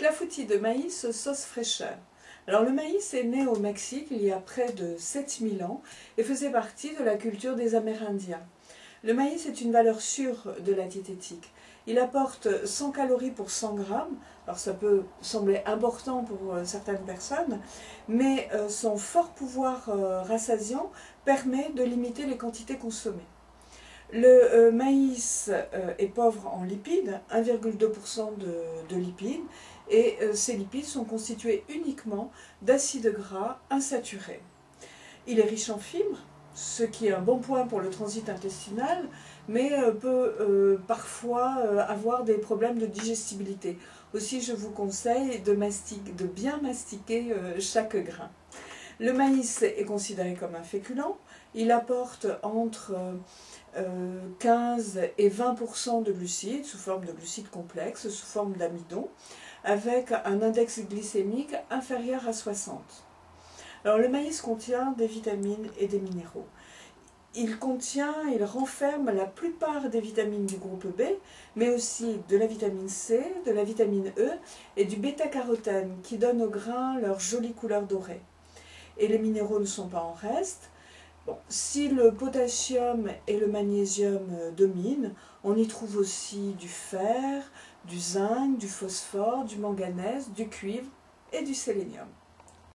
Clafoutis de maïs sauce fraîcheur. Alors le maïs est né au Mexique il y a près de 7000 ans et faisait partie de la culture des Amérindiens. Le maïs est une valeur sûre de la diététique. Il apporte 100 calories pour 100 grammes, alors ça peut sembler important pour certaines personnes, mais son fort pouvoir rassasiant permet de limiter les quantités consommées. Le maïs est pauvre en lipides, 1,2% de lipides, et ces lipides sont constitués uniquement d'acides gras insaturés. Il est riche en fibres, ce qui est un bon point pour le transit intestinal, mais peut parfois avoir des problèmes de digestibilité. Aussi, je vous conseille de bien mastiquer chaque grain. Le maïs est considéré comme un féculent. Il apporte entre 15 et 20% de glucides, sous forme de glucides complexes, sous forme d'amidon, avec un index glycémique inférieur à 60. Alors le maïs contient des vitamines et des minéraux. Il renferme la plupart des vitamines du groupe B, mais aussi de la vitamine C, de la vitamine E et du bêta-carotène qui donne aux grains leur jolie couleur dorée. Et les minéraux ne sont pas en reste. Bon, si le potassium et le magnésium dominent, on y trouve aussi du fer, du zinc, du phosphore, du manganèse, du cuivre et du sélénium.